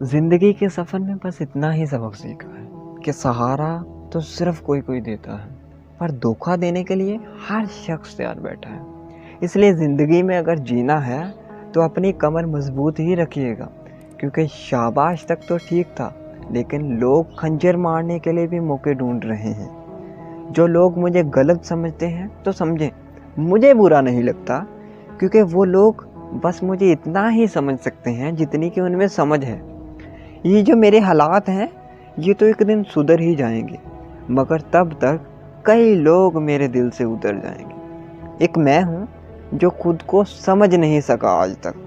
زندگی کے سفر میں بس اتنا ہی سبق سیکھا ہے کہ سہارا تو صرف کوئی دیتا ہے، پر دھوکہ دینے کے لیے ہر شخص تیار بیٹھا ہے۔ اس لیے زندگی میں اگر جینا ہے تو اپنی کمر مضبوط ہی رکھیے گا، کیونکہ شاباش تک تو ٹھیک تھا، لیکن لوگ خنجر مارنے کے لیے بھی موقع ڈھونڈ رہے ہیں۔ جو لوگ مجھے غلط سمجھتے ہیں تو سمجھیں، مجھے برا نہیں لگتا، کیونکہ وہ لوگ بس مجھے اتنا ہی سمجھ سکتے ہیں جتنی کہ ان میں سمجھ ہے۔ یہ جو میرے حالات ہیں یہ تو ایک دن سدھر ہی جائیں گے، مگر تب تک کئی لوگ میرے دل سے اتر جائیں گے۔ ایک میں ہوں جو خود کو سمجھ نہیں سکا آج تک،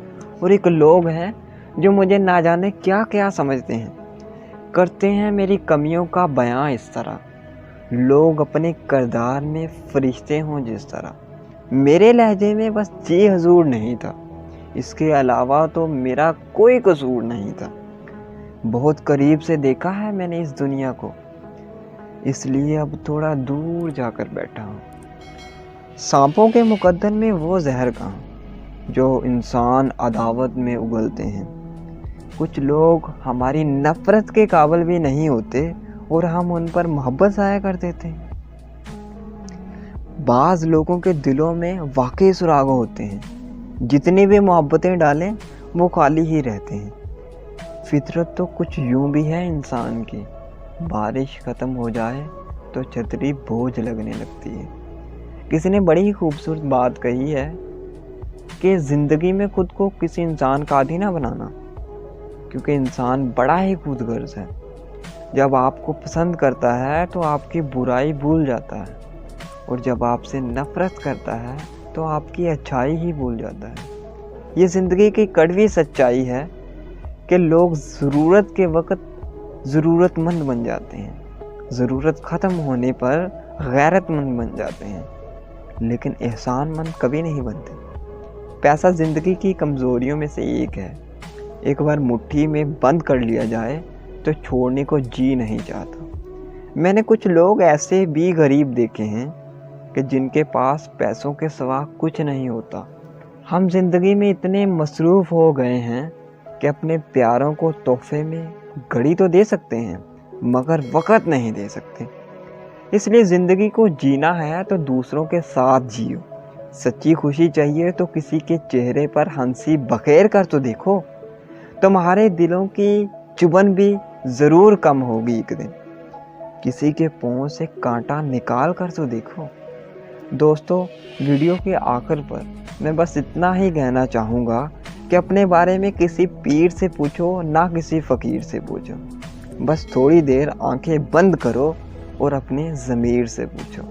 اور ایک لوگ ہیں جو مجھے نہ جانے کیا کیا سمجھتے ہیں، کرتے ہیں میری کمیوں کا بیان اس طرح۔ لوگ اپنے کردار میں فرشتے ہوں جس طرح، میرے لہجے میں بس جی حضور نہیں تھا، اس کے علاوہ تو میرا کوئی قصور نہیں تھا۔ بہت قریب سے دیکھا ہے میں نے اس دنیا کو، اس لیے اب تھوڑا دور جا کر بیٹھا ہوں۔ سانپوں کے مقدر میں وہ زہر کہاں جو انسان عداوت میں اگلتے ہیں۔ کچھ لوگ ہماری نفرت کے قابل بھی نہیں ہوتے اور ہم ان پر محبت ضائع کر دیتے ہیں۔ بعض لوگوں کے دلوں میں واقعی سراغ ہوتے ہیں، جتنی بھی محبتیں ڈالیں وہ خالی ہی رہتے ہیں۔ فطرت تو کچھ یوں بھی ہے انسان کی، بارش ختم ہو جائے تو چھتری بوجھ لگنے لگتی ہے۔ کسی نے بڑی ہی خوبصورت بات کہی ہے کہ زندگی میں خود کو کسی انسان کا عادی نہ بنانا، کیونکہ انسان بڑا ہی خود غرض ہے۔ جب آپ کو پسند کرتا ہے تو آپ کی برائی بھول جاتا ہے، اور جب آپ سے نفرت کرتا ہے تو آپ کی اچھائی ہی بھول جاتا ہے۔ یہ زندگی کی کڑوی سچائی ہے کہ لوگ ضرورت کے وقت ضرورت مند بن جاتے ہیں، ضرورت ختم ہونے پر غیرت مند بن جاتے ہیں، لیکن احسان مند کبھی نہیں بنتے۔ پیسہ زندگی کی کمزوریوں میں سے ایک ہے، ایک بار مٹھی میں بند کر لیا جائے تو چھوڑنے کو جی نہیں چاہتا۔ میں نے کچھ لوگ ایسے بھی غریب دیکھے ہیں کہ جن کے پاس پیسوں کے سوا کچھ نہیں ہوتا۔ ہم زندگی میں اتنے مصروف ہو گئے ہیں کہ اپنے پیاروں کو تحفے میں گھڑی تو دے سکتے ہیں، مگر وقت نہیں دے سکتے۔ اس لیے زندگی کو جینا ہے تو دوسروں کے ساتھ جیو۔ سچی خوشی چاہیے تو کسی کے چہرے پر ہنسی بخیر کر تو دیکھو، تمہارے دلوں کی چبھن بھی ضرور کم ہوگی ایک دن۔ کسی کے پاؤں سے کانٹا نکال کر تو دیکھو۔ دوستو، ویڈیو کے آخر پر میں بس اتنا ہی کہنا چاہوں گا کہ اپنے بارے میں کسی پیر سے پوچھو، نہ کسی فقیر سے پوچھو۔ بس تھوڑی دیر آنکھیں بند کرو اور اپنے ضمیر سے پوچھو۔